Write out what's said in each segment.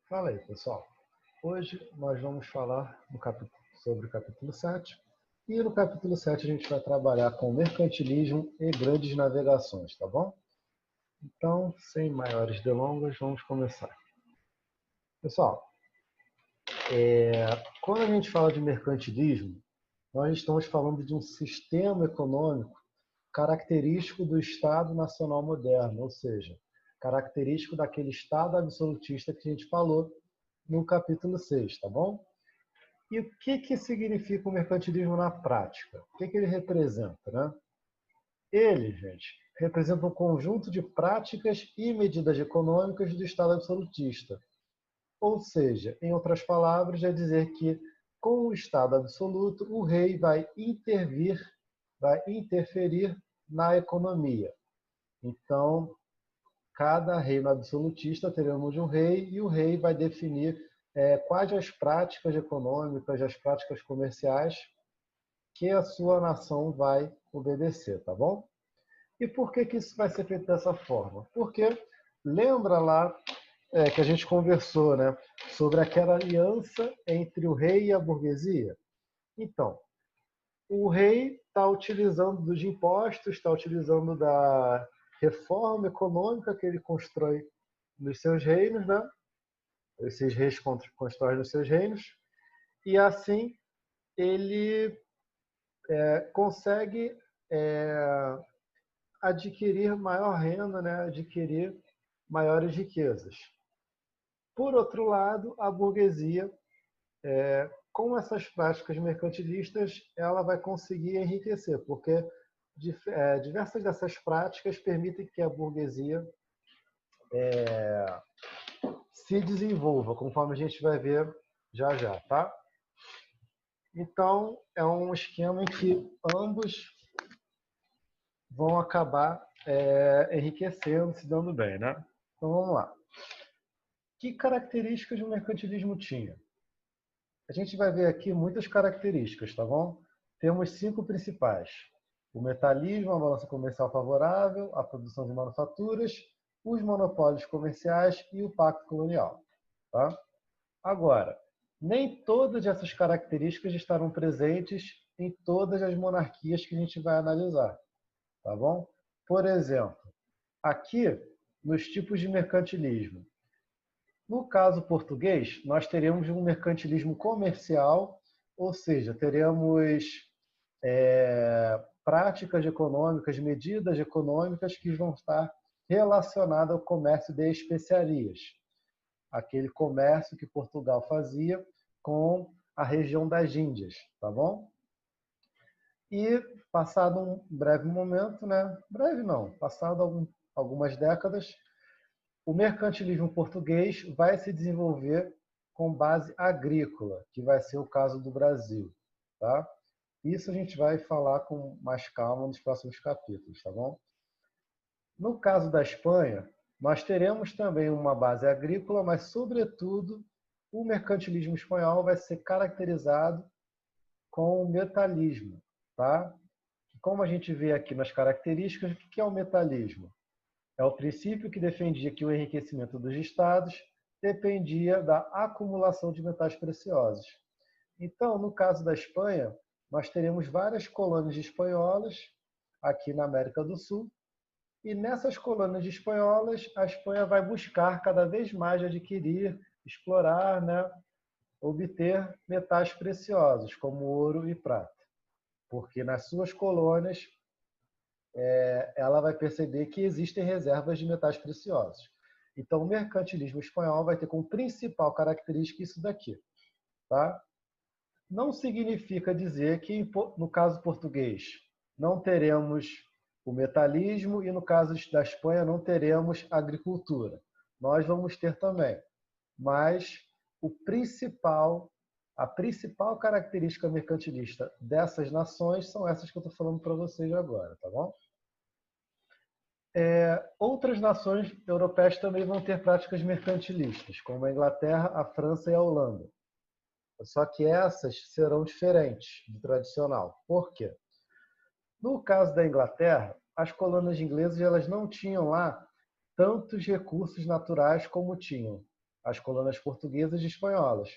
Fala aí, pessoal. Hoje nós vamos falar sobre o capítulo 7. E no capítulo 7 a gente vai trabalhar com mercantilismo e grandes navegações, tá bom? Então, sem maiores delongas, vamos começar. Pessoal, quando a gente fala de mercantilismo, nós estamos falando de um sistema econômico característico do Estado Nacional moderno, ou seja, característico daquele Estado absolutista que a gente falou no capítulo 6, tá bom? E o que significa o mercantilismo na prática? O que ele representa, né? Ele, gente, representa um conjunto de práticas e medidas econômicas do Estado absolutista. Ou seja, em outras palavras, é dizer que com o Estado absoluto, o rei vai interferir na economia. Então, cada reino absolutista teremos um rei e o rei vai definir quais as práticas econômicas, as práticas comerciais que a sua nação vai obedecer, tá bom? E por que isso vai ser feito dessa forma? Porque lembra lá que a gente conversou, né, sobre aquela aliança entre o rei e a burguesia? Então, o rei está utilizando dos impostos, está utilizando da reforma econômica que ele constrói nos seus reinos, né? Esses reis constroem nos seus reinos, e assim ele consegue é, adquirir maior renda, né? Adquirir maiores riquezas. Por outro lado, a burguesia, com essas práticas mercantilistas, ela vai conseguir enriquecer, porque diversas dessas práticas permitem que a burguesia se desenvolva, conforme a gente vai ver já já, tá? Então, é um esquema em que ambos vão acabar enriquecendo, se dando bem, né? Então, vamos lá. Que características o mercantilismo tinha? A gente vai ver aqui muitas características, tá bom? Temos 5 principais. O metalismo, a balança comercial favorável, a produção de manufaturas, os monopólios comerciais e o pacto colonial. Tá? Agora, nem todas essas características estarão presentes em todas as monarquias que a gente vai analisar. Tá bom? Por exemplo, aqui, nos tipos de mercantilismo. No caso português, nós teremos um mercantilismo comercial, ou seja, teremos práticas econômicas, medidas econômicas que vão estar relacionadas ao comércio de especiarias, aquele comércio que Portugal fazia com a região das Índias, tá bom? E passado um breve momento, né? Breve não, passado algumas décadas, o mercantilismo português vai se desenvolver com base agrícola, que vai ser o caso do Brasil, tá? Isso a gente vai falar com mais calma nos próximos capítulos, tá bom? No caso da Espanha, nós teremos também uma base agrícola, mas, sobretudo, o mercantilismo espanhol vai ser caracterizado com o metalismo, tá? Como a gente vê aqui nas características, o que é o metalismo? É o princípio que defendia que o enriquecimento dos estados dependia da acumulação de metais preciosos. Então, no caso da Espanha, nós teremos várias colônias espanholas aqui na América do Sul, e nessas colônias espanholas, a Espanha vai buscar cada vez mais adquirir, explorar, né, obter metais preciosos, como ouro e prata, porque nas suas colônias ela vai perceber que existem reservas de metais preciosos. Então, o mercantilismo espanhol vai ter como principal característica isso daqui. Tá? Não significa dizer que, no caso português, não teremos o metalismo e, no caso da Espanha, não teremos agricultura. Nós vamos ter também. Mas a principal característica mercantilista dessas nações são essas que eu estou falando para vocês agora, tá bom? Outras nações europeias também vão ter práticas mercantilistas, como a Inglaterra, a França e a Holanda. Só que essas serão diferentes do tradicional. Por quê? No caso da Inglaterra, as colônias inglesas elas não tinham lá tantos recursos naturais como tinham as colônias portuguesas e espanholas.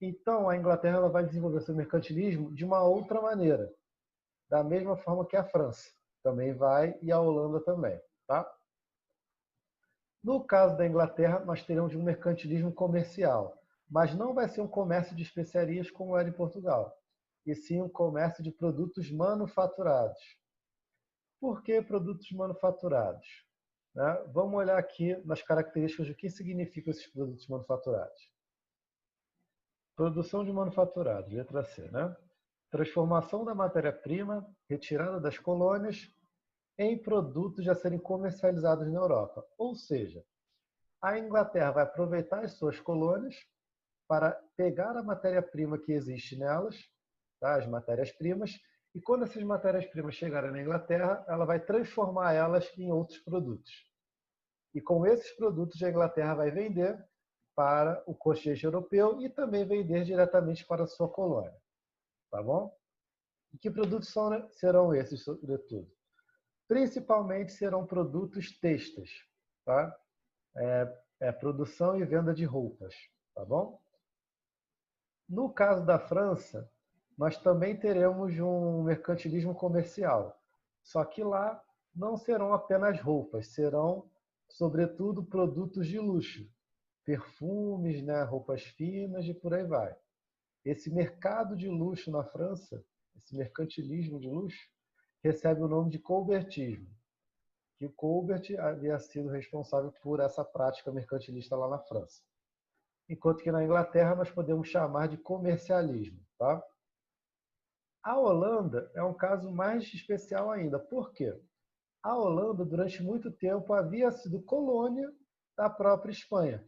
Então, a Inglaterra ela vai desenvolver seu mercantilismo de uma outra maneira, da mesma forma que a França também vai e a Holanda também. Tá? No caso da Inglaterra, nós teremos um mercantilismo comercial, mas não vai ser um comércio de especiarias como era em Portugal, e sim um comércio de produtos manufaturados. Por que produtos manufaturados? Né? Vamos olhar aqui nas características do que significam esses produtos manufaturados. Produção de manufaturados, letra C, né? Transformação da matéria-prima retirada das colônias em produtos a serem comercializados na Europa. Ou seja, a Inglaterra vai aproveitar as suas colônias para pegar a matéria-prima que existe nelas, tá? As matérias-primas, e quando essas matérias-primas chegarem na Inglaterra, ela vai transformar elas em outros produtos. E com esses produtos a Inglaterra vai vender para o continente europeu e também vender diretamente para a sua colônia. Tá bom? E que produtos serão esses, sobretudo? Principalmente serão produtos têxteis, tá? Produção e venda de roupas, tá bom? No caso da França, nós também teremos um mercantilismo comercial, só que lá não serão apenas roupas, serão, sobretudo, produtos de luxo, perfumes, né, roupas finas e por aí vai. Esse mercado de luxo na França, esse mercantilismo de luxo, recebe o nome de colbertismo, que Colbert havia sido responsável por essa prática mercantilista lá na França. Enquanto que na Inglaterra nós podemos chamar de comercialismo. Tá? A Holanda é um caso mais especial ainda. Por quê? A Holanda, durante muito tempo, havia sido colônia da própria Espanha.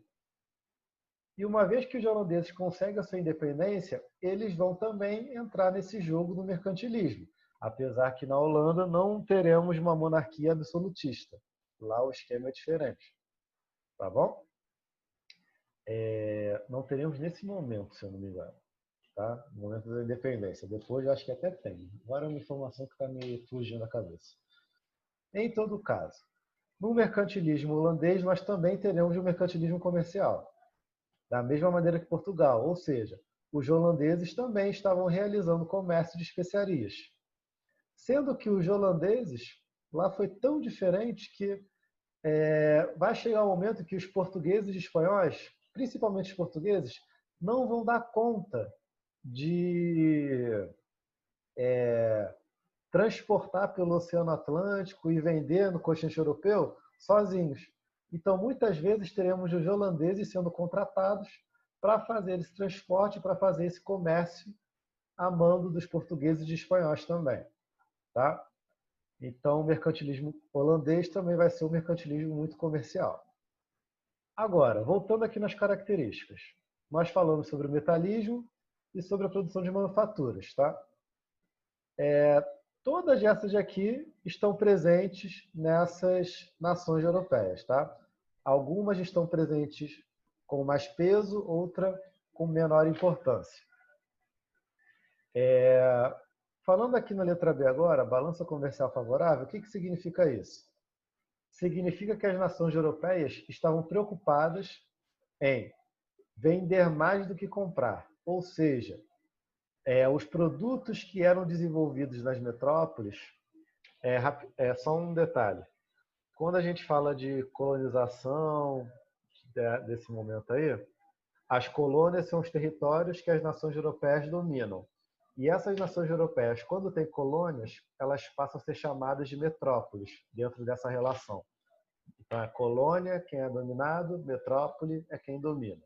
E uma vez que os holandeses conseguem a sua independência, eles vão também entrar nesse jogo do mercantilismo. Apesar que na Holanda não teremos uma monarquia absolutista. Lá o esquema é diferente. Tá bom? Não teremos nesse momento, se eu não me engano. Tá? No momento da independência. Depois eu acho que até tem. Agora é uma informação que está me fugindo da cabeça. Em todo caso, no mercantilismo holandês, nós também teremos um mercantilismo comercial. Da mesma maneira que Portugal. Ou seja, os holandeses também estavam realizando comércio de especiarias. Sendo que os holandeses, lá foi tão diferente que vai chegar um momento que os portugueses e espanhóis, principalmente os portugueses, não vão dar conta de transportar pelo Oceano Atlântico e vender no continente europeu sozinhos. Então, muitas vezes, teremos os holandeses sendo contratados para fazer esse transporte, para fazer esse comércio a mando dos portugueses e espanhóis também. Tá? Então, o mercantilismo holandês também vai ser um mercantilismo muito comercial. Agora, voltando aqui nas características. Nós falamos sobre o metalismo e sobre a produção de manufaturas. Tá? Todas essas aqui estão presentes nessas nações europeias. Tá? Algumas estão presentes com mais peso, outra com menor importância. Falando aqui na letra B agora, balança comercial favorável, o que significa isso? Significa que as nações europeias estavam preocupadas em vender mais do que comprar. Ou seja, os produtos que eram desenvolvidos nas metrópoles, só um detalhe, quando a gente fala de colonização, desse momento aí, as colônias são os territórios que as nações europeias dominam. E essas nações europeias, quando têm colônias, elas passam a ser chamadas de metrópoles dentro dessa relação. Então, é colônia quem é dominado, metrópole é quem domina.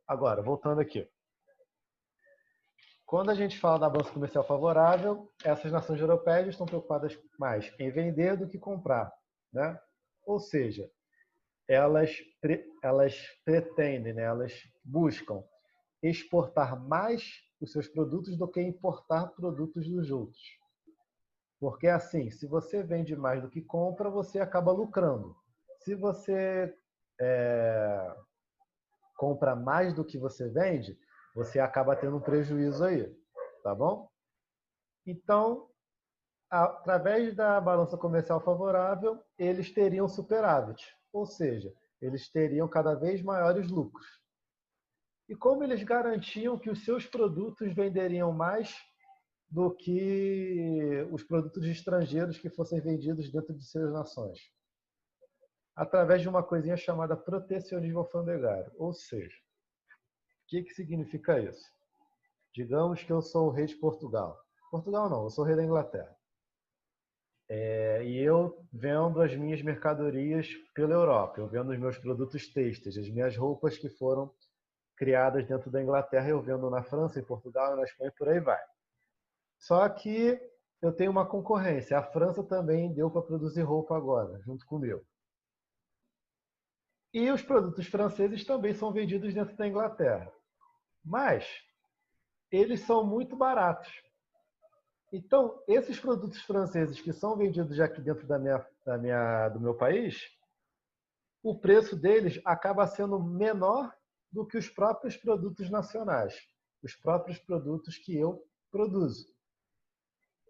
Agora, voltando aqui. Quando a gente fala da balança comercial favorável, essas nações europeias estão preocupadas mais em vender do que comprar. Né? Ou seja, elas pretendem, né? Elas buscam exportar mais os seus produtos do que importar produtos dos outros. Porque assim, se você vende mais do que compra, você acaba lucrando. Se você compra mais do que você vende, você acaba tendo um prejuízo aí, tá bom? Então, através da balança comercial favorável, eles teriam superávit. Ou seja, eles teriam cada vez maiores lucros. E como eles garantiam que os seus produtos venderiam mais do que os produtos estrangeiros que fossem vendidos dentro de suas nações? Através de uma coisinha chamada protecionismo alfandegário. Ou seja, o que significa isso? Digamos que eu sou o rei de Portugal. Portugal não, eu sou o rei da Inglaterra. E eu vendo as minhas mercadorias pela Europa. Eu vendo os meus produtos têxteis, as minhas roupas que foram criadas dentro da Inglaterra, eu vendo na França, em Portugal, na Espanha, por aí vai. Só que eu tenho uma concorrência. A França também deu para produzir roupa agora, junto com o meu. E os produtos franceses também são vendidos dentro da Inglaterra. Mas eles são muito baratos. Então, esses produtos franceses que são vendidos aqui dentro do meu país, o preço deles acaba sendo menor do que os próprios produtos nacionais, os próprios produtos que eu produzo.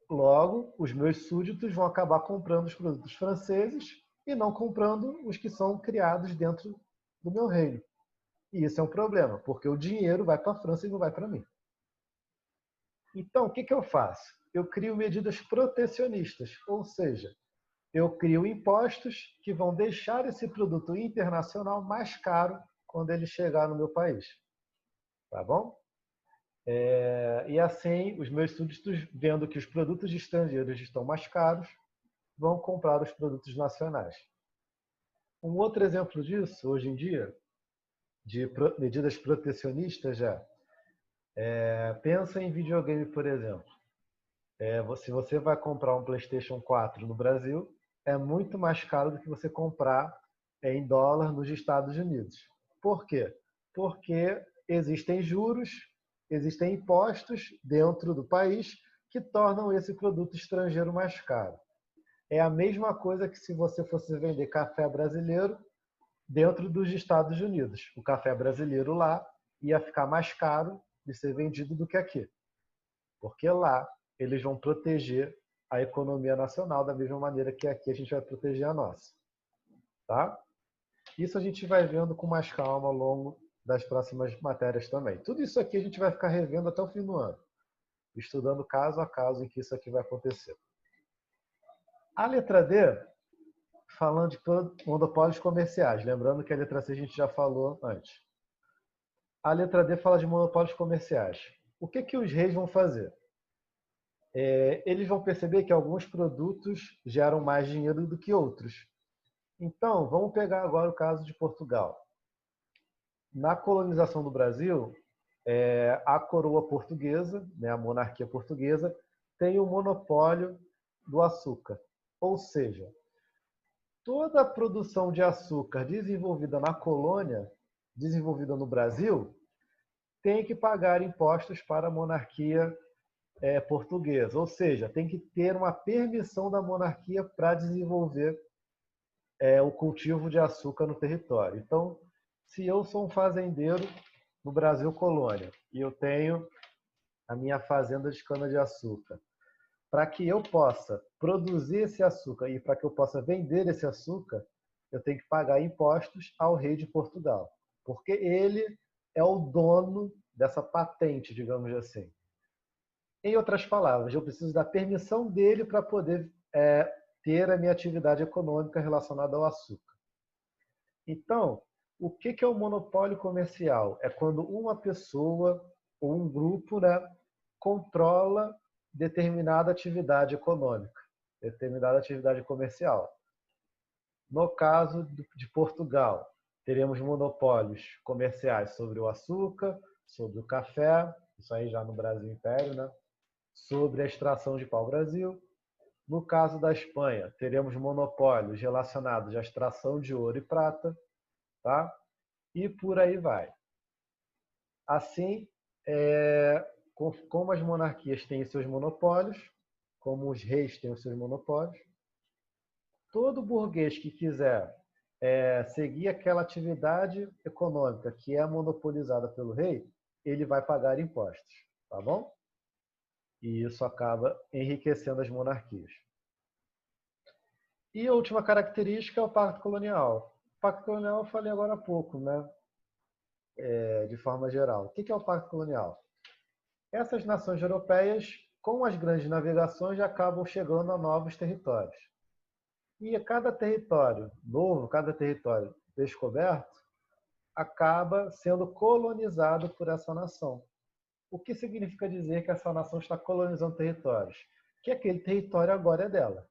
Logo, os meus súditos vão acabar comprando os produtos franceses e não comprando os que são criados dentro do meu reino. E isso é um problema, porque o dinheiro vai para a França e não vai para mim. Então, o que eu faço? Eu crio medidas protecionistas, ou seja, eu crio impostos que vão deixar esse produto internacional mais caro quando ele chegar no meu país. Tá bom? E assim, os meus súditos, vendo que os produtos estrangeiros estão mais caros, vão comprar os produtos nacionais. Um outro exemplo disso, hoje em dia, de medidas protecionistas, pensa em videogame, por exemplo. Se você vai comprar um PlayStation 4 no Brasil, é muito mais caro do que você comprar em dólar nos Estados Unidos. Por quê? Porque existem juros, existem impostos dentro do país que tornam esse produto estrangeiro mais caro. É a mesma coisa que se você fosse vender café brasileiro dentro dos Estados Unidos. O café brasileiro lá ia ficar mais caro de ser vendido do que aqui. Porque lá eles vão proteger a economia nacional da mesma maneira que aqui a gente vai proteger a nossa. Tá? Isso a gente vai vendo com mais calma ao longo das próximas matérias também. Tudo isso aqui a gente vai ficar revendo até o fim do ano, estudando caso a caso em que isso aqui vai acontecer. A letra D, falando de monopólios comerciais, lembrando que a letra C a gente já falou antes. A letra D fala de monopólios comerciais. O que os reis vão fazer? Eles vão perceber que alguns produtos geram mais dinheiro do que outros. Então, vamos pegar agora o caso de Portugal. Na colonização do Brasil, a coroa portuguesa, a monarquia portuguesa, tem o monopólio do açúcar. Ou seja, toda a produção de açúcar desenvolvida na colônia, desenvolvida no Brasil, tem que pagar impostos para a monarquia portuguesa. Ou seja, tem que ter uma permissão da monarquia para desenvolver o cultivo de açúcar no território. Então, se eu sou um fazendeiro no Brasil colônia e eu tenho a minha fazenda de cana-de-açúcar, para que eu possa produzir esse açúcar e para que eu possa vender esse açúcar, eu tenho que pagar impostos ao rei de Portugal, porque ele é o dono dessa patente, digamos assim. Em outras palavras, eu preciso da permissão dele para poder ter a minha atividade econômica relacionada ao açúcar. Então, o que é o monopólio comercial? É quando uma pessoa ou um grupo controla determinada atividade econômica, determinada atividade comercial. No caso de Portugal, teremos monopólios comerciais sobre o açúcar, sobre o café, isso aí já no Brasil Império, sobre a extração de pau-brasil. No caso da Espanha, teremos monopólios relacionados à extração de ouro e prata, tá? E por aí vai. Assim, como as monarquias têm seus monopólios, como os reis têm os seus monopólios, todo burguês que quiser seguir aquela atividade econômica que é monopolizada pelo rei, ele vai pagar impostos, tá bom? E isso acaba enriquecendo as monarquias. E a última característica é o pacto colonial. Pacto colonial eu falei agora há pouco, né? De forma geral. O que é o Pacto colonial? Essas nações europeias, com as grandes navegações, acabam chegando a novos territórios. E cada território novo, cada território descoberto, acaba sendo colonizado por essa nação. O que significa dizer que essa nação está colonizando territórios? Que aquele território agora é dela.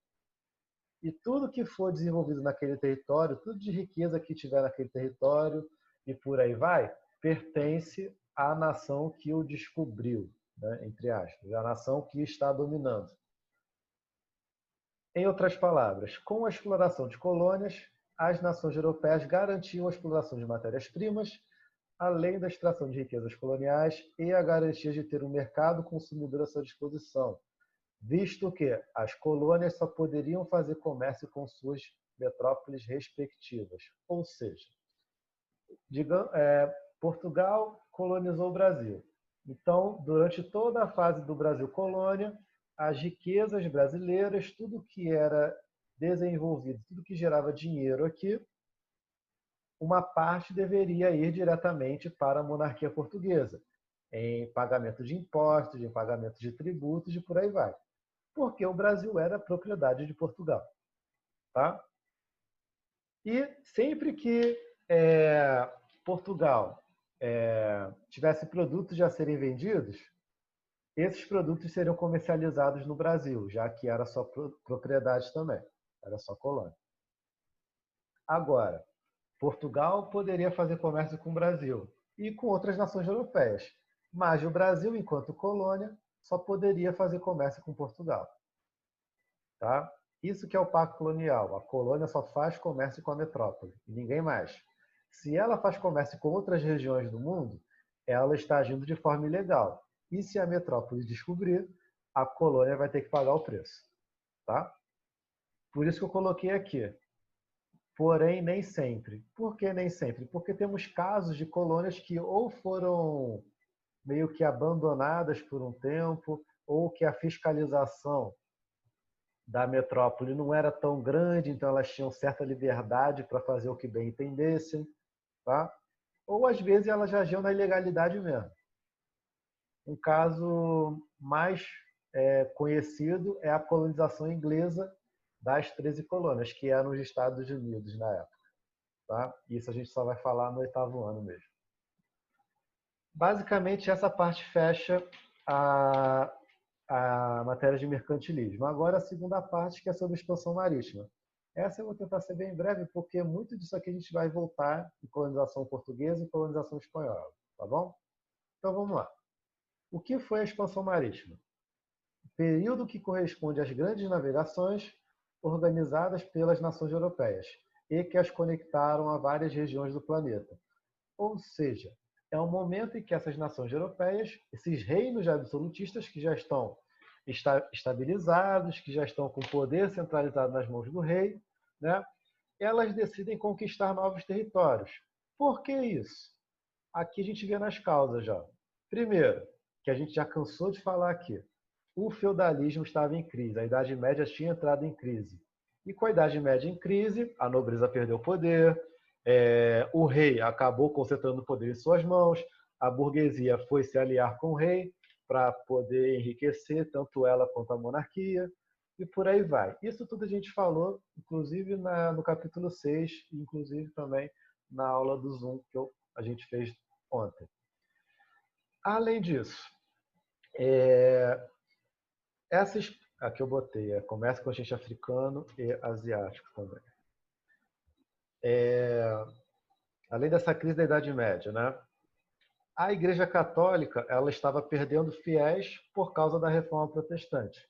E tudo que for desenvolvido naquele território, tudo de riqueza que tiver naquele território e por aí vai, pertence à nação que o descobriu, né, entre aspas, a nação que está dominando. Em outras palavras, com a exploração de colônias, as nações europeias garantiam a exploração de matérias-primas, além da extração de riquezas coloniais e a garantia de ter um mercado consumidor à sua disposição, visto que as colônias só poderiam fazer comércio com suas metrópoles respectivas. Ou seja, Portugal colonizou o Brasil. Então, durante toda a fase do Brasil colônia, as riquezas brasileiras, tudo que era desenvolvido, tudo que gerava dinheiro aqui, uma parte deveria ir diretamente para a monarquia portuguesa, em pagamento de impostos, em pagamento de tributos e por aí vai. Porque o Brasil era propriedade de Portugal. Tá? E sempre que Portugal tivesse produtos a serem vendidos, esses produtos seriam comercializados no Brasil, já que era só propriedade também, era só colônia. Agora, Portugal poderia fazer comércio com o Brasil e com outras nações europeias, mas o Brasil, enquanto colônia, só poderia fazer comércio com Portugal. Tá? Isso que é o pacto colonial. A colônia só faz comércio com a metrópole e ninguém mais. Se ela faz comércio com outras regiões do mundo, ela está agindo de forma ilegal. E se a metrópole descobrir, a colônia vai ter que pagar o preço. Tá? Por isso que eu coloquei aqui. Porém, nem sempre. Por que nem sempre? Porque temos casos de colônias que ou foram meio que abandonadas por um tempo, ou que a fiscalização da metrópole não era tão grande, então elas tinham certa liberdade para fazer o que bem entendessem. Tá? Ou às vezes elas já agiam na ilegalidade mesmo. Um caso mais conhecido é a colonização inglesa das 13 colônias, que eram os Estados Unidos na época. Tá? Isso a gente só vai falar no 8º ano mesmo. Basicamente, essa parte fecha a matéria de mercantilismo. Agora, a segunda parte, que é sobre expansão marítima. Essa eu vou tentar ser bem breve, porque muito disso aqui a gente vai voltar em colonização portuguesa e colonização espanhola. Tá bom? Então, vamos lá. O que foi a expansão marítima? Período que corresponde às grandes navegações organizadas pelas nações europeias e que as conectaram a várias regiões do planeta. Ou seja, é um momento em que essas nações europeias, esses reinos absolutistas que já estão estabilizados, que já estão com poder centralizado nas mãos do rei, né? Elas decidem conquistar novos territórios. Por que isso? Aqui a gente vê nas causas já. Primeiro, que a gente já cansou de falar aqui, o feudalismo estava em crise, a Idade Média tinha entrado em crise. E com a Idade Média em crise, a nobreza perdeu poder, o rei acabou concentrando o poder em suas mãos, a burguesia foi se aliar com o rei para poder enriquecer tanto ela quanto a monarquia, e por aí vai. Isso tudo a gente falou, inclusive no capítulo 6, inclusive também na aula do Zoom que a gente fez ontem. Além disso, essas aqui eu botei, comércio com continente africano e asiático também. Além dessa crise da Idade Média, né? A Igreja Católica ela estava perdendo fiéis por causa da Reforma Protestante.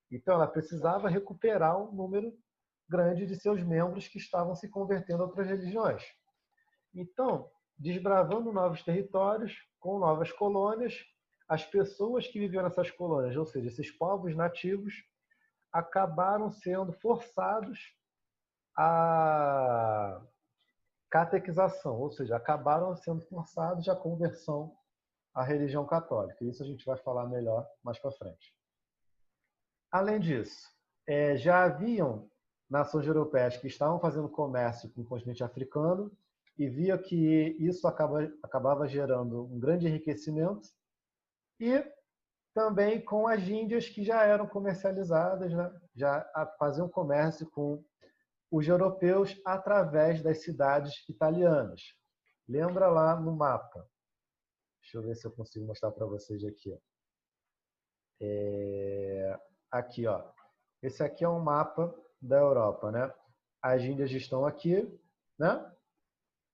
Então, ela precisava recuperar um número grande de seus membros que estavam se convertendo a outras religiões. Então, desbravando novos territórios, com novas colônias, as pessoas que viviam nessas colônias, ou seja, esses povos nativos, acabaram sendo forçados à catequização, ou seja, acabaram sendo forçados à conversão à religião católica. Isso a gente vai falar melhor mais para frente. Além disso, já haviam nações europeias que estavam fazendo comércio com o continente africano e via que isso acabava gerando um grande enriquecimento, e também com as Índias que já eram comercializadas, né? Já faziam comércio com os europeus através das cidades italianas. Lembra lá no mapa? Deixa eu ver se eu consigo mostrar para vocês aqui. Aqui, ó. Esse aqui é um mapa da Europa, né? As Índias estão aqui, né?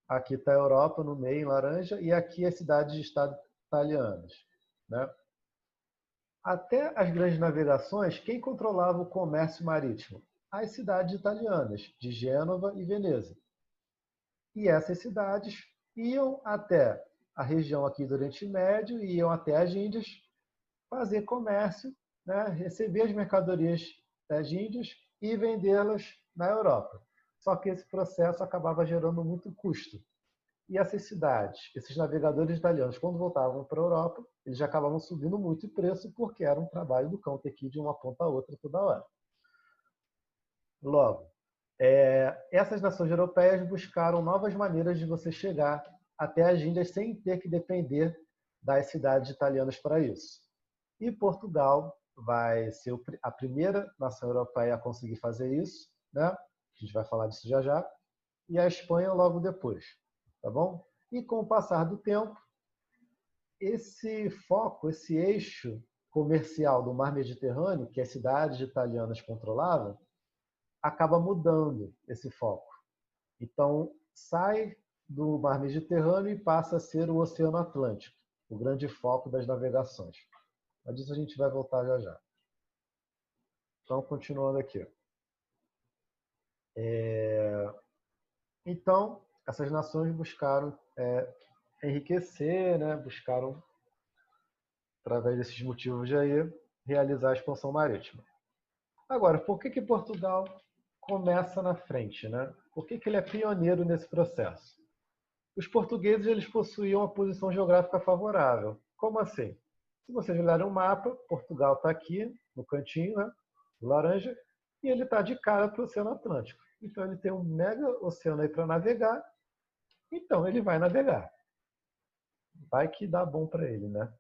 Aqui está a Europa no meio, em laranja, e aqui as cidades de estado italianas, né? Até as grandes navegações, quem controlava o comércio marítimo? As cidades italianas, de Gênova e Veneza. E essas cidades iam até a região aqui do Oriente Médio, iam até as Índias, fazer comércio, né? Receber as mercadorias das Índias e vendê-las na Europa. Só que esse processo acabava gerando muito custo. E essas cidades, esses navegadores italianos, quando voltavam para a Europa, eles já acabavam subindo muito o preço, porque era um trabalho do cão ter que ir de uma ponta a outra toda hora. Logo, essas nações europeias buscaram novas maneiras de você chegar até as Índias sem ter que depender das cidades italianas para isso. E Portugal vai ser a primeira nação europeia a conseguir fazer isso, né? A gente vai falar disso já já. E a Espanha logo depois, tá bom? E com o passar do tempo, esse foco, esse eixo comercial do mar Mediterrâneo, que as cidades italianas controlavam, acaba mudando esse foco. Então, sai do mar Mediterrâneo e passa a ser o Oceano Atlântico, o grande foco das navegações. Mas disso a gente vai voltar já já. Então, continuando aqui. Então, essas nações buscaram enriquecer, né? Buscaram, através desses motivos aí, realizar a expansão marítima. Agora, por que Portugal começa na frente, né? Por que ele é pioneiro nesse processo? Os portugueses eles possuíam uma posição geográfica favorável. Como assim? Se vocês olharem o mapa, Portugal está aqui, no cantinho, né? O laranja, e ele está de cara para o Oceano Atlântico. Então, ele tem um mega oceano aí para navegar, então ele vai navegar. Vai que dá bom para ele, né?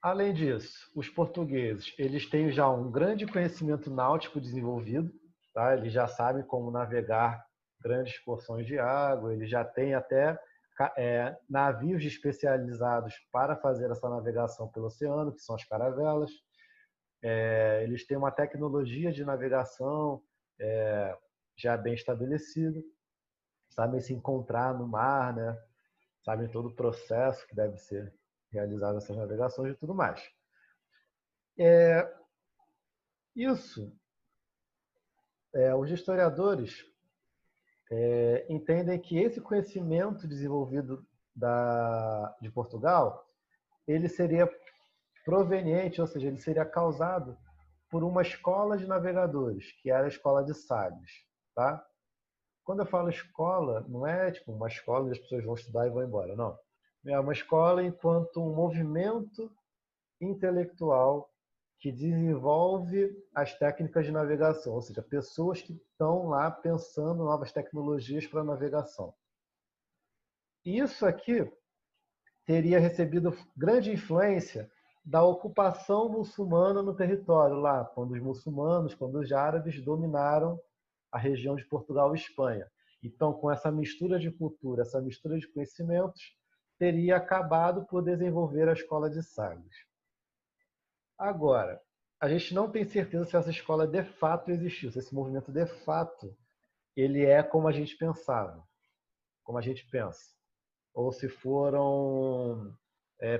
Além disso, os portugueses eles têm já um grande conhecimento náutico desenvolvido, tá? Eles já sabem como navegar grandes porções de água, eles já têm até navios especializados para fazer essa navegação pelo oceano, que são as caravelas. Eles têm uma tecnologia de navegação já bem estabelecida, sabem se encontrar no mar, né? Sabem todo o processo que deve ser realizado nessas navegações e tudo mais. Isso, os historiadores entendem que esse conhecimento desenvolvido de Portugal, ele seria proveniente, ou seja, ele seria causado por uma escola de navegadores, que era a escola de Sagres, tá? Quando eu falo escola, não é tipo uma escola onde as pessoas vão estudar e vão embora, não. É uma escola enquanto um movimento intelectual que desenvolve as técnicas de navegação, ou seja, pessoas que estão lá pensando novas tecnologias para a navegação. Isso aqui teria recebido grande influência da ocupação muçulmana no território lá, quando os muçulmanos, quando os árabes dominaram a região de Portugal e Espanha. Então, com essa mistura de cultura, essa mistura de conhecimentos, teria acabado por desenvolver a escola de Sagres. Agora, a gente não tem certeza se essa escola de fato existiu, se esse movimento de fato ele é como a gente pensava, como a gente pensa, ou se foram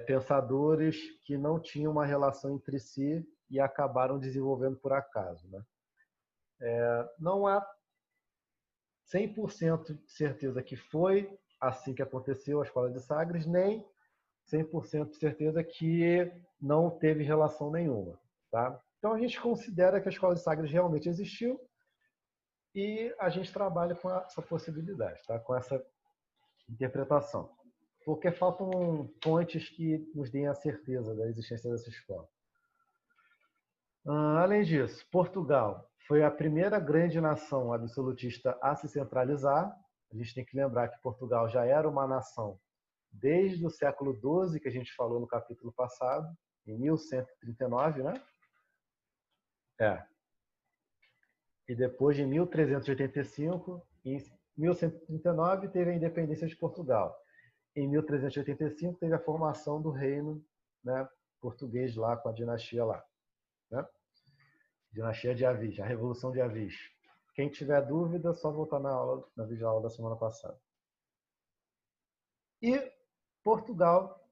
pensadores que não tinham uma relação entre si e acabaram desenvolvendo por acaso, né? Não há 100% de certeza que foi assim que aconteceu a escola de Sagres, nem 100% de certeza que não teve relação nenhuma, tá? Então a gente considera que a escola de Sagres realmente existiu e a gente trabalha com essa possibilidade, tá? Com essa interpretação. Porque faltam fontes que nos deem a certeza da existência dessa escola. Além disso, Portugal foi a primeira grande nação absolutista a se centralizar. A gente tem que lembrar que Portugal já era uma nação desde o século XII, que a gente falou no capítulo passado, em 1139, né? É. E depois de 1385, em 1139, teve a independência de Portugal. Em 1385, teve a formação do reino, né, português lá, com a dinastia lá. Né? Dinastia de Avis, a Revolução de Avis. Quem tiver dúvida, só voltar na videoaula da semana passada. E Portugal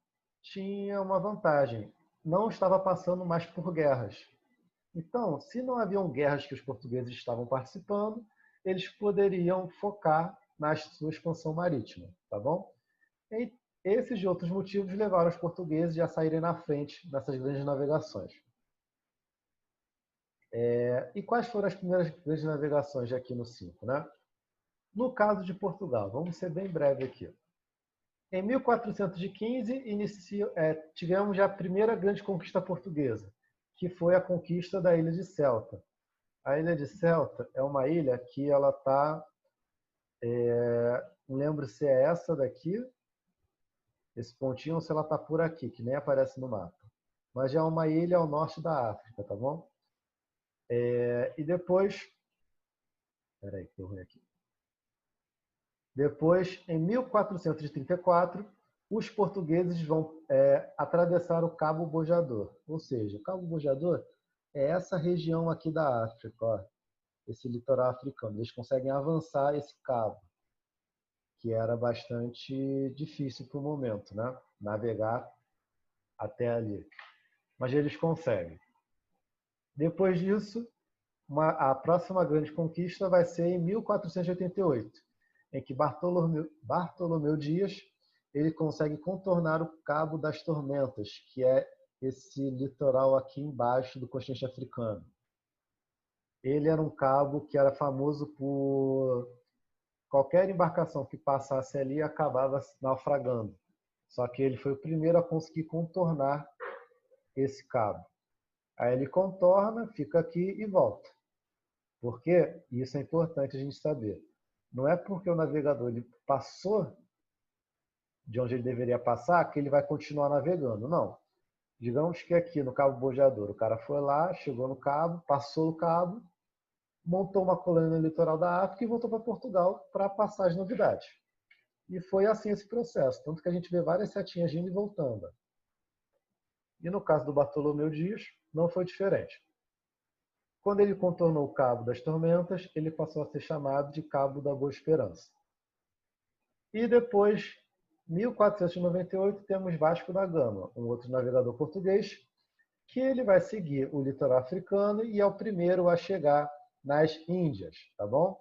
tinha uma vantagem, não estava passando mais por guerras. Então, se não haviam guerras que os portugueses estavam participando, eles poderiam focar na sua expansão marítima, tá bom? E esses e outros motivos levaram os portugueses a saírem na frente nessas grandes navegações. E quais foram as primeiras grandes navegações aqui no 5, né? No caso de Portugal, vamos ser bem breve aqui. Em 1415, tivemos já a primeira grande conquista portuguesa, que foi a conquista da ilha de Celta. A ilha de Celta é uma ilha que ela está, não lembro se é essa daqui, esse pontinho, ou se ela está por aqui, que nem aparece no mapa. Mas é uma ilha ao norte da África, tá bom? E depois, peraí, que eu ruim aqui. Depois, em 1434, os portugueses vão atravessar o Cabo Bojador. Ou seja, o Cabo Bojador é essa região aqui da África, ó, esse litoral africano. Eles conseguem avançar esse cabo, que era bastante difícil para o momento, né? Navegar até ali. Mas eles conseguem. Depois disso, a próxima grande conquista vai ser em 1488, em que Bartolomeu Dias ele consegue contornar o Cabo das Tormentas, que é esse litoral aqui embaixo do continente africano. Ele era um cabo que era famoso por qualquer embarcação que passasse ali acabava naufragando. Só que ele foi o primeiro a conseguir contornar esse cabo. Aí ele contorna, fica aqui e volta. Porque isso é importante a gente saber. Não é porque o navegador ele passou de onde ele deveria passar que ele vai continuar navegando. Não. Digamos que aqui no Cabo Bojador, o cara foi lá, chegou no cabo, passou o cabo, montou uma colônia no litoral da África e voltou para Portugal para passar as novidades. E foi assim esse processo. Tanto que a gente vê várias setinhas indo e voltando. E no caso do Bartolomeu Dias, não foi diferente. Quando ele contornou o Cabo das Tormentas, ele passou a ser chamado de Cabo da Boa Esperança. E depois, 1498, temos Vasco da Gama, um outro navegador português, que ele vai seguir o litoral africano e é o primeiro a chegar nas Índias, tá bom?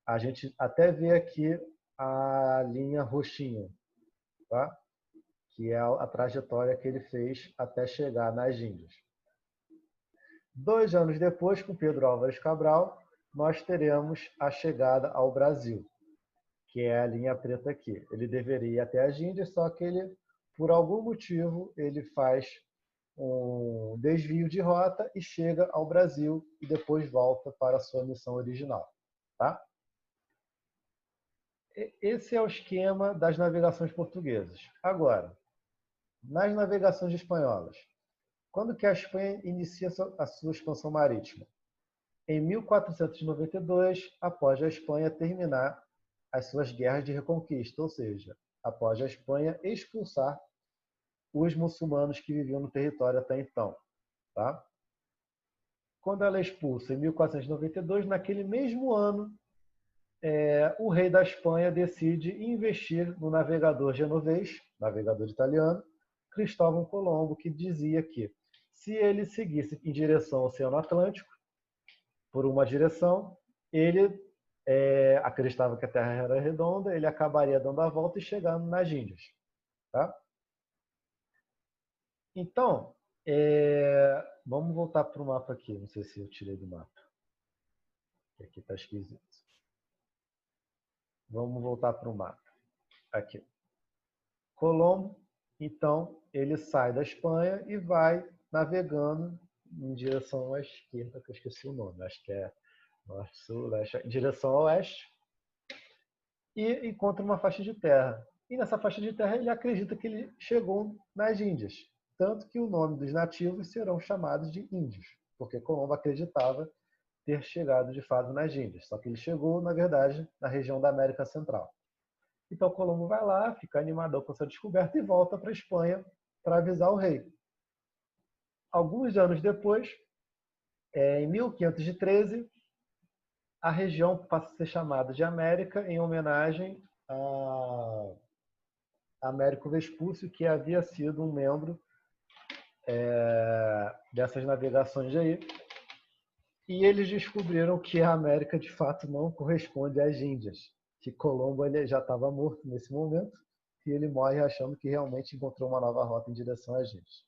A gente até vê aqui a linha roxinha, tá? Que é a trajetória que ele fez até chegar nas Índias. 2 anos depois, com Pedro Álvares Cabral, nós teremos a chegada ao Brasil, que é a linha preta aqui. Ele deveria ir até as Índias, só que ele, por algum motivo, ele faz um desvio de rota e chega ao Brasil e depois volta para a sua missão original. Tá? Esse é o esquema das navegações portuguesas. Agora, nas navegações espanholas, quando que a Espanha inicia a sua expansão marítima? Em 1492, após a Espanha terminar as suas guerras de reconquista, ou seja, após a Espanha expulsar os muçulmanos que viviam no território até então. Tá? Quando ela é expulsa em 1492, naquele mesmo ano, o rei da Espanha decide investir no navegador genovês, navegador italiano, Cristóvão Colombo, que dizia que se ele seguisse em direção ao Oceano Atlântico, por uma direção, ele acreditava que a Terra era redonda, ele acabaria dando a volta e chegando nas Índias. Tá? Então, vamos voltar para o mapa aqui. Não sei se eu tirei do mapa. Aqui está esquisito. Vamos voltar para o mapa. Aqui. Colombo, então, ele sai da Espanha e vai navegando em direção à esquerda, que eu esqueci o nome, acho que é norte, sul, leste, em direção ao oeste, e encontra uma faixa de terra. E nessa faixa de terra ele acredita que ele chegou nas Índias, tanto que o nome dos nativos serão chamados de índios, porque Colombo acreditava ter chegado de fato nas Índias, só que ele chegou, na verdade, na região da América Central. Então Colombo vai lá, fica animadão com essa descoberta e volta para a Espanha para avisar o rei. Alguns anos depois, em 1513, a região passa a ser chamada de América em homenagem a Américo Vespúcio, que havia sido um membro dessas navegações aí. E eles descobriram que a América de fato não corresponde às Índias, que Colombo ele já estava morto nesse momento e ele morre achando que realmente encontrou uma nova rota em direção às Índias.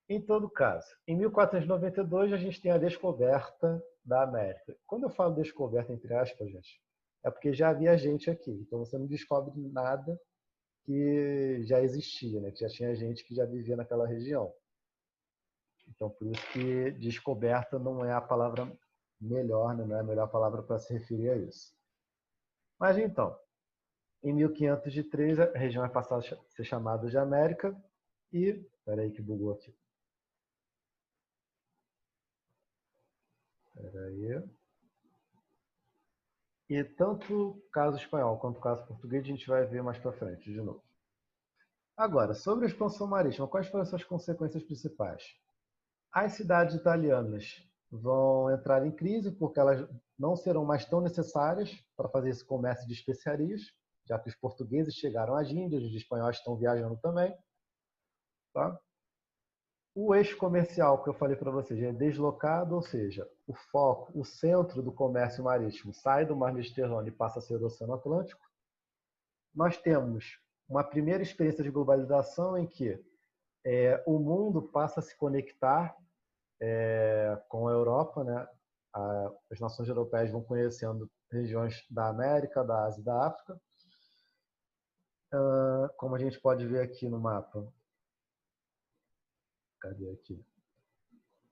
Em todo caso, em 1492 a gente tem a descoberta da América. Quando eu falo descoberta entre aspas, gente, é porque já havia gente aqui. Então você não descobre nada que já existia, né? Que já tinha gente que já vivia naquela região. Então por isso que descoberta não é a palavra melhor, né? Não é a melhor palavra para se referir a isso. Mas então, em 1503 a região é passada a ser chamada de América e... Espera aí que bugou aqui. Espera aí. E tanto o caso espanhol quanto o caso português a gente vai ver mais para frente de novo. Agora, sobre a expansão marítima, quais foram as suas consequências principais? As cidades italianas vão entrar em crise porque elas não serão mais tão necessárias para fazer esse comércio de especiarias, já que os portugueses chegaram às Índias, os espanhóis estão viajando também. Tá? O eixo comercial que eu falei para vocês é deslocado, ou seja, o foco, o centro do comércio marítimo sai do mar Mediterrâneo e passa a ser o Oceano Atlântico. Nós temos uma primeira experiência de globalização em que o mundo passa a se conectar com a Europa, né? As nações europeias vão conhecendo regiões da América, da Ásia e da África. Como a gente pode ver aqui no mapa. Cadê aqui?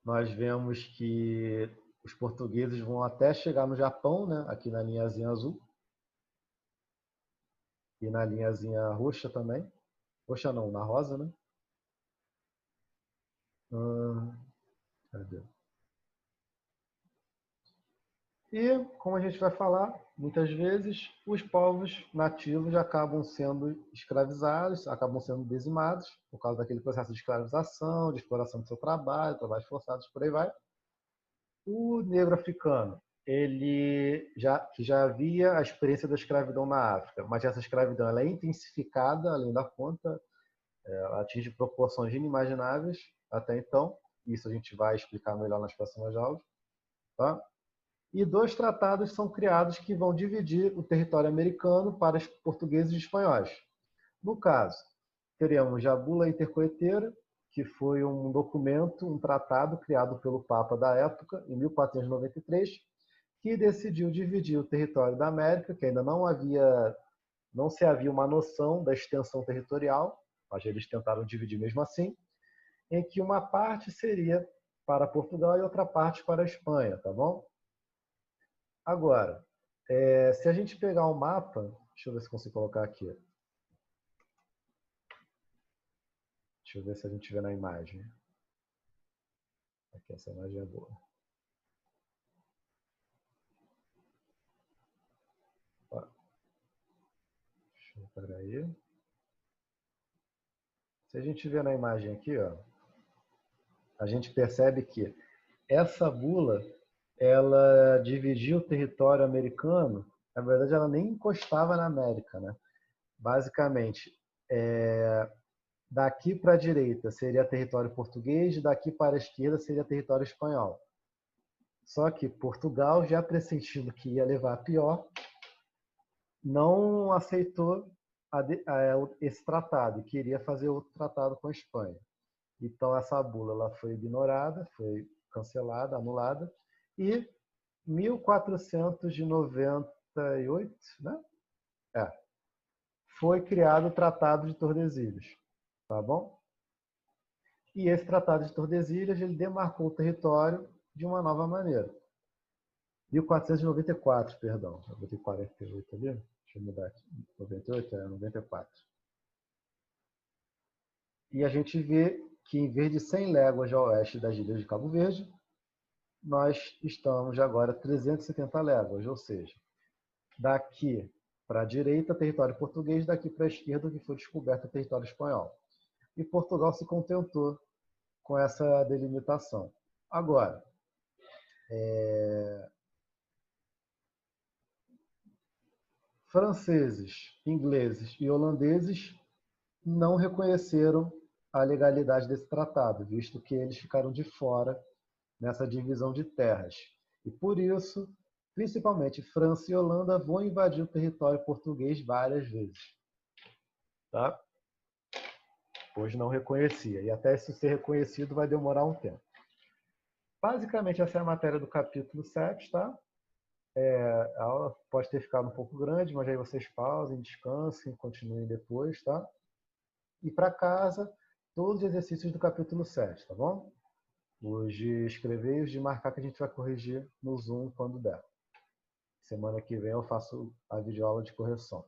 Nós vemos que os portugueses vão até chegar no Japão, né? Aqui na linhazinha azul. E na linhazinha roxa também. Roxa não, na rosa, né? Cadê? E, como a gente vai falar, muitas vezes os povos nativos acabam sendo escravizados, acabam sendo dizimados por causa daquele processo de escravização, de exploração do seu trabalho, trabalhos forçados, por aí vai. O negro africano, que já havia a experiência da escravidão na África, mas essa escravidão ela é intensificada, além da conta, ela atinge proporções inimagináveis até então. Isso a gente vai explicar melhor nas próximas aulas. Tá? E 2 tratados são criados que vão dividir o território americano para os portugueses e espanhóis. No caso, teremos a Bula Intercoeteira, que foi um documento, um tratado criado pelo Papa da época, em 1493, que decidiu dividir o território da América, que ainda não se havia uma noção da extensão territorial, mas eles tentaram dividir mesmo assim, em que uma parte seria para Portugal e outra parte para a Espanha, tá bom? Agora, se a gente pegar o mapa, deixa eu ver se consigo colocar aqui. Deixa eu ver se a gente vê na imagem. Aqui, essa imagem é boa. Espera aí. Se a gente vê na imagem aqui, ó, a gente percebe que essa bula, ela dividiu o território americano. Na verdade, ela nem encostava na América, né? Basicamente, daqui para a direita seria território português, daqui para a esquerda seria território espanhol. Só que Portugal, já pressentindo que ia levar a pior, não aceitou esse tratado e queria fazer outro tratado com a Espanha. Então essa bula ela foi ignorada, foi cancelada, anulada, e 1498, né? Foi criado o Tratado de Tordesilhas, tá bom? E esse Tratado de Tordesilhas, ele demarcou o território de uma nova maneira. 1494, perdão. Eu botei 48 ali. Deixa eu mudar aqui. 98? É 94. E a gente vê que, em vez de 100 léguas a oeste das ilhas de Cabo Verde, nós estamos agora a 370 léguas, ou seja, daqui para a direita, território português, daqui para a esquerda, que foi descoberto, território espanhol. E Portugal se contentou com essa delimitação. Agora, franceses, ingleses e holandeses não reconheceram a legalidade desse tratado, visto que eles ficaram de fora nessa divisão de terras. E por isso, principalmente França e Holanda vão invadir o território português várias vezes. Tá? Pois não reconhecia. E até isso ser reconhecido vai demorar um tempo. Basicamente, essa é a matéria do capítulo 7, tá? A aula pode ter ficado um pouco grande, mas aí vocês pausem, descansem, continuem depois, tá? E para casa, todos os exercícios do capítulo 7, tá bom? Os de escrever e os de marcar que a gente vai corrigir no Zoom quando der. Semana que vem eu faço a videoaula de correção,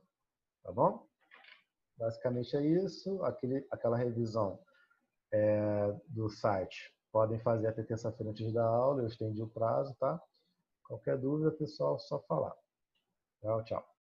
tá bom? Basicamente é isso. Aquela revisão do site podem fazer até terça-feira antes da aula, eu estendi o prazo, tá? Qualquer dúvida, pessoal, só falar. Tchau, tchau.